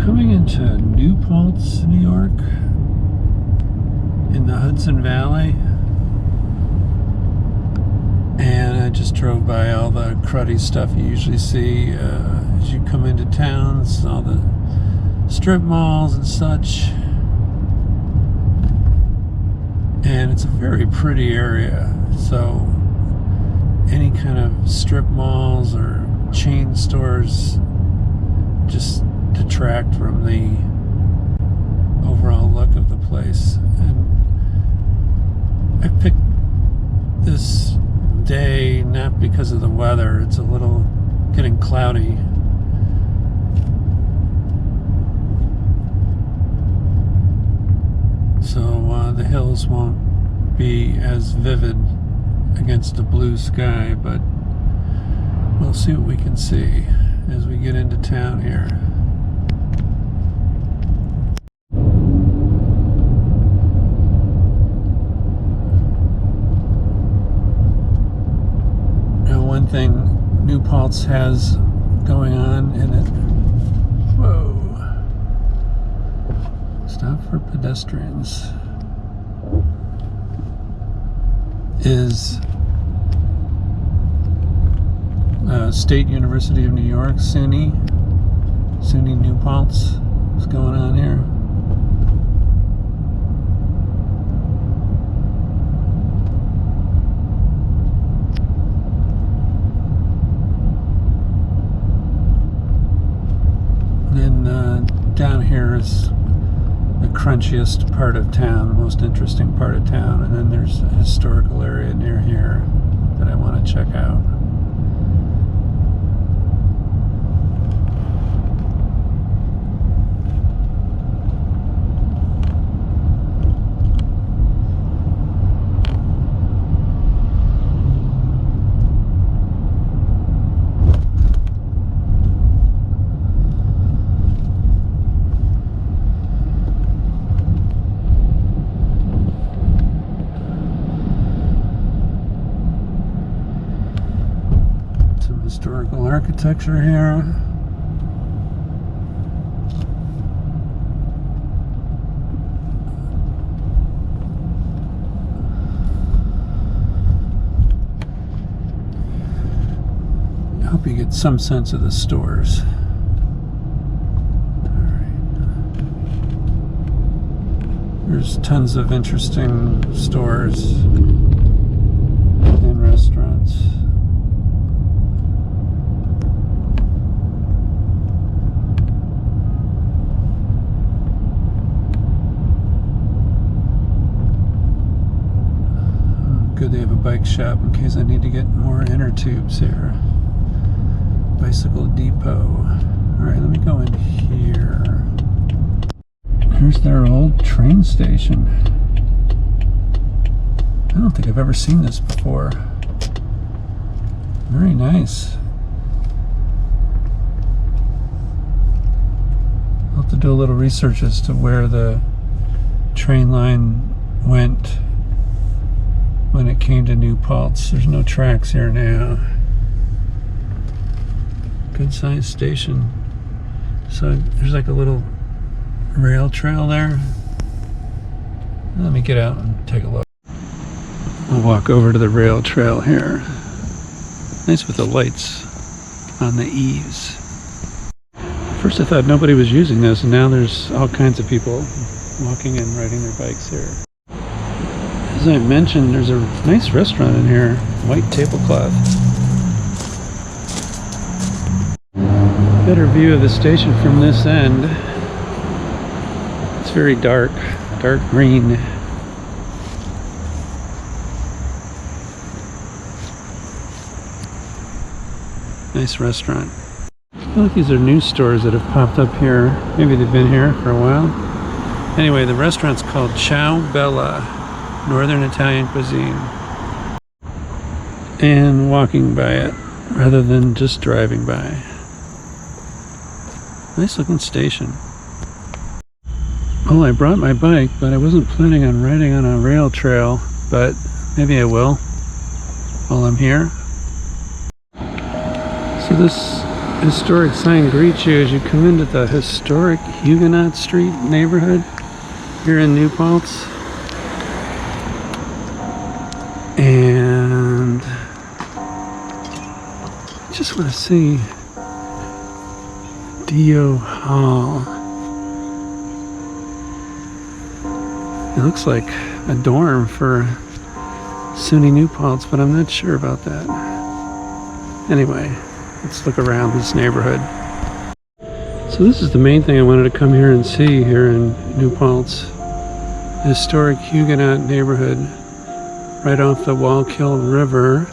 coming into New Paltz, New York, in the Hudson Valley, and I just drove by all the cruddy stuff you usually see as you come into towns, all the strip malls and such. And it's a very pretty area, so any kind of strip malls or chain stores just detract from the overall look of the place. And I picked this day not because of the weather. It's a little getting cloudy. So the hills won't be as vivid against a blue sky, but we'll see what we can see as we get into town here. Now, one thing New Paltz has going on in it, whoa, stop for pedestrians, is State University of New York, SUNY New Paltz. What's going on here? And then down here is the crunchiest part of town, the most interesting part of town, and then there's a historical area near here that I want to check out. Historical architecture here. I hope you get some sense of the stores. All right. There's tons of interesting stores and restaurants. Good, they have a bike shop in case I need to get more inner tubes here. Bicycle depot. Alright, let me go in here. Here's their old train station. I don't think I've ever seen this before. Very nice. I'll have to do a little research as to where the train line went when it came to New Paltz. There's no tracks here now. Good sized station. So there's like a little rail trail there. Let me get out and take a look. I'll walk over to the rail trail here. Nice with the lights on the eaves. First I thought nobody was using this, and now there's all kinds of people walking and riding their bikes here. As I mentioned, there's a nice restaurant in here, white tablecloth. Better view of the station from this end. It's very dark, dark green. Nice restaurant. I feel like these are new stores that have popped up here. Maybe they've been here for a while. Anyway, the restaurant's called Ciao Bella. Northern Italian cuisine, and walking by it rather than just driving by. Nice looking station. Well, I brought my bike, but I wasn't planning on riding on a rail trail, but maybe I will while I'm here. So this historic sign greets you as you come into the historic Huguenot Street neighborhood here in New Paltz. And I just want to see Dio Hall. It looks like a dorm for SUNY New Paltz, but I'm not sure about that. Anyway, let's look around this neighborhood. So this is the main thing I wanted to come here and see here in New Paltz. The historic Huguenot neighborhood right off the Wallkill River.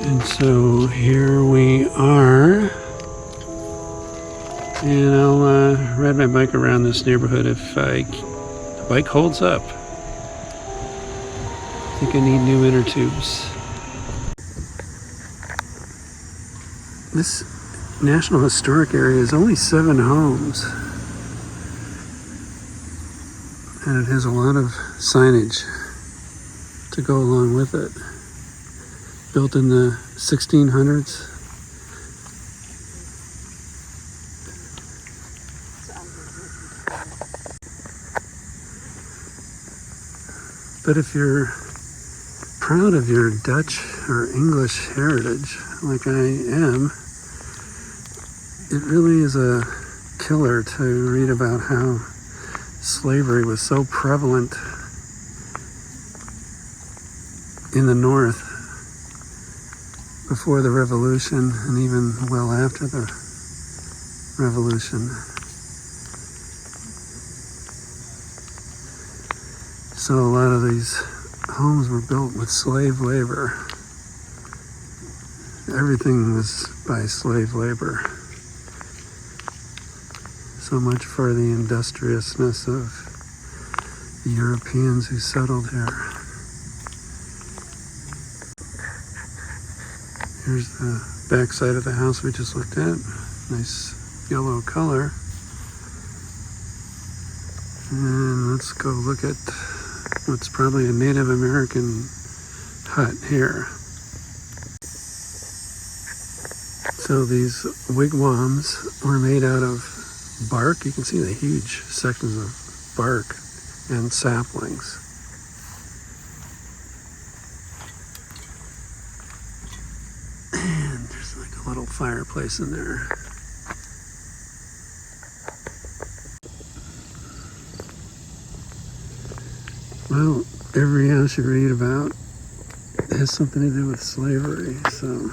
And so here we are. And I'll ride my bike around this neighborhood if the bike holds up. I think I need new inner tubes. This National Historic Area is only 7 homes. And it has a lot of signage to go along with it. Built in the 1600s. But if you're proud of your Dutch or English heritage, like I am, it really is a killer to read about how slavery was so prevalent in the North before the Revolution and even well after the Revolution. So a lot of these homes were built with slave labor. Everything was by slave labor. So much for the industriousness of the Europeans who settled here. Here's the back side of the house we just looked at. Nice yellow color. And let's go look at what's probably a Native American hut here. So these wigwams were made out of bark. You can see the huge sections of bark and saplings. And there's like a little fireplace in there. Well, every house you read about has something to do with slavery, so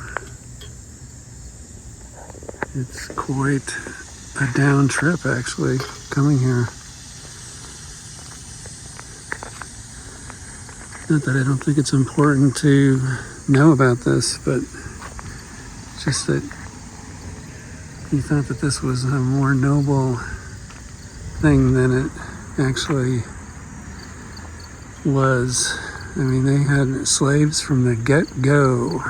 it's quite a down trip actually coming here. Not that I don't think it's important to know about this, but just that he thought that this was a more noble thing than it actually was. I mean, they had slaves from the get-go.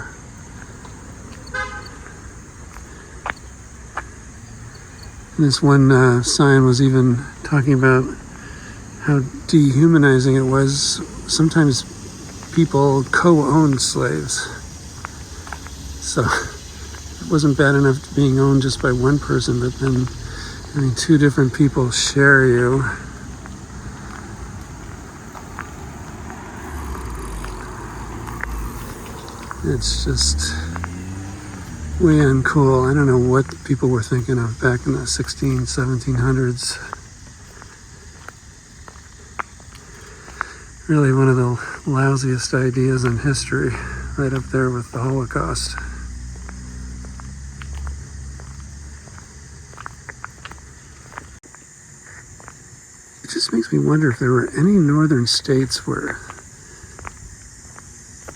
This one sign was even talking about how dehumanizing it was. Sometimes people co-owned slaves. So it wasn't bad enough being owned just by one person, but then having 2 different people share you. It's just way uncool. I don't know what people were thinking of back in the 1700s. Really one of the lousiest ideas in history, right up there with the Holocaust. It just makes me wonder if there were any northern states where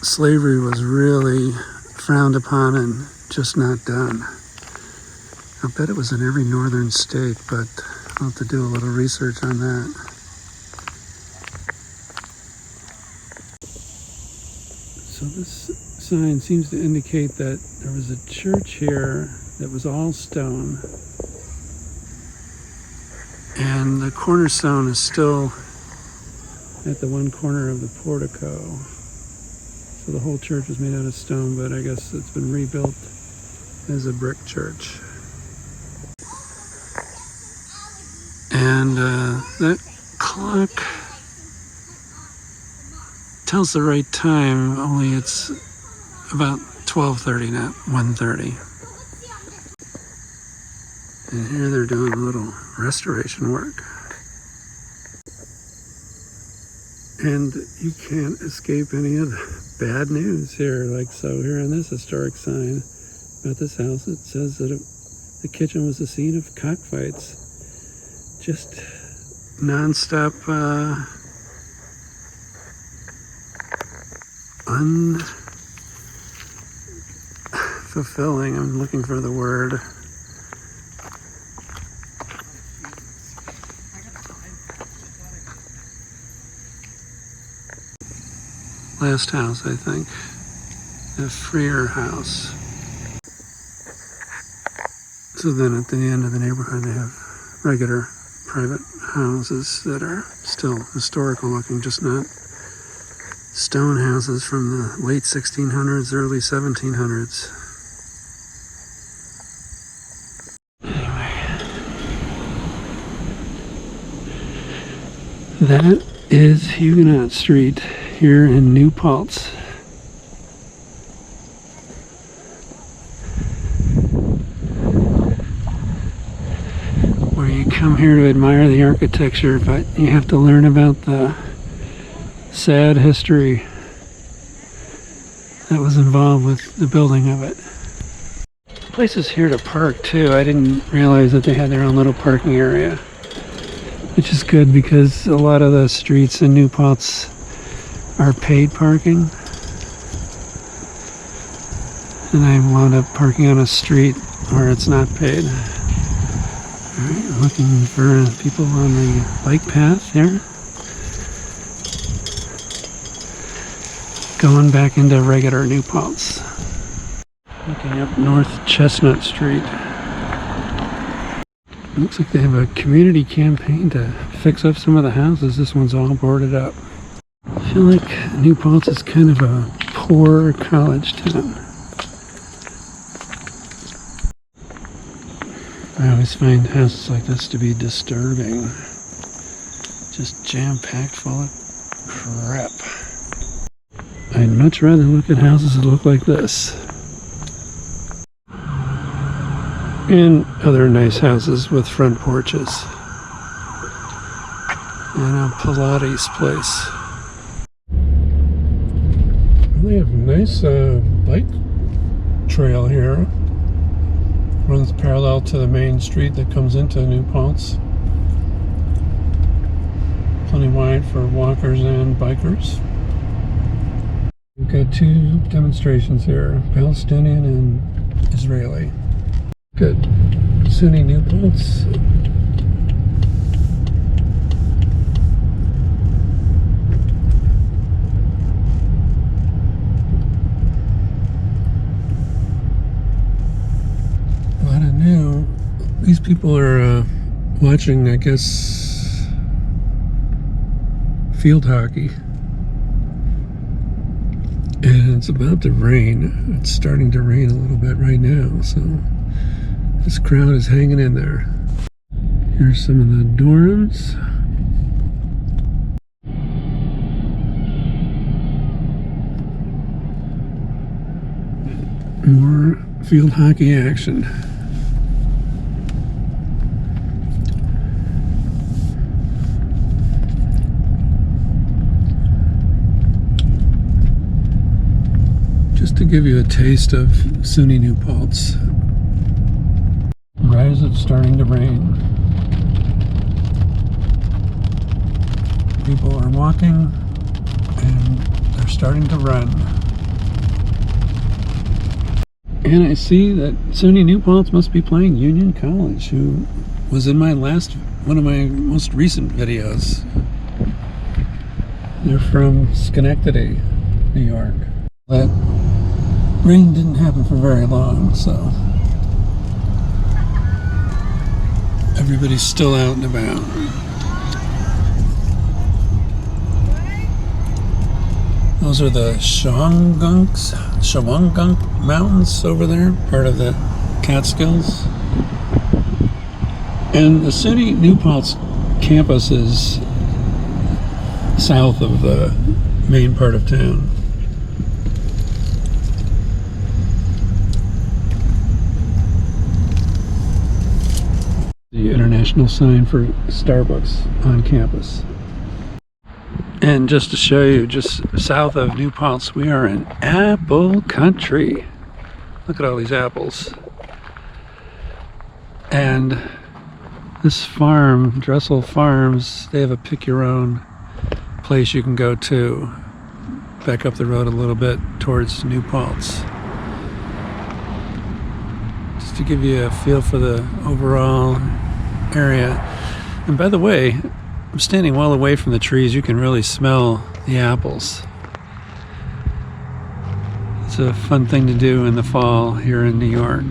slavery was really frowned upon and just not done. I bet it was in every northern state, but I'll have to do a little research on that. So this sign seems to indicate that there was a church here that was all stone. And the cornerstone is still at the one corner of the portico. So the whole church was made out of stone, but I guess it's been rebuilt as a brick church. And that clock tells the right time, only it's about 12:30, not 1:30. And here they're doing a little restoration work. And you can't escape any of the bad news here. Like, so here on this historic sign about this house, it says that the kitchen was the scene of cockfights. Just non-stop, unfulfilling. I'm looking for the word. Last house, I think. A freer house. So then at the end of the neighborhood, they have regular private houses that are still historical looking, just not stone houses from the late 1600s, early 1700s. Anyway, that is Huguenot Street here in New Paltz. Where you come here to admire the architecture, but you have to learn about the sad history that was involved with the building of it. Places here to park too. I didn't realize that they had their own little parking area, which is good because a lot of the streets in New Paltz are paid parking. And I wound up parking on a street where it's not paid. Alright, looking for people on the bike path there. Going back into regular New Paltz. Looking up North Chestnut Street. Looks like they have a community campaign to fix up some of the houses. This one's all boarded up. I feel like New Paltz is kind of a poor college town. I always find houses like this to be disturbing. Just jam-packed full of crap. I'd much rather look at houses that look like this. And other nice houses with front porches. And a Pilates place. They have a nice bike trail here. Runs parallel to the main street that comes into New Paltz. Plenty wide for walkers and bikers. We've got two demonstrations here, Palestinian and Israeli. Good. Sunni New Paltz. These people are watching, I guess, field hockey. And it's about to rain. It's starting to rain a little bit right now, so this crowd is hanging in there. Here's some of the dorms. More field hockey action. To give you a taste of Sunni New Paltz. Right as it's starting to rain. People are walking and they're starting to run. And I see that Sunni New Paltz must be playing Union College, who was in one of my most recent videos. They're from Schenectady, New York. That rain didn't happen for very long, so everybody's still out and about. Those are the Shawangunk Mountains over there, part of the Catskills. And the city, New Paltz campus is south of the main part of town. The international sign for Starbucks on campus. And just to show you, just south of New Paltz, we are in apple country. Look at all these apples. And this farm, Dressel Farms, they have a pick your own place you can go to. Back up the road a little bit towards New Paltz. Just to give you a feel for the overall area. And by the way, I'm standing well away from the trees. You can really smell the apples. It's a fun thing to do in the fall here in New York.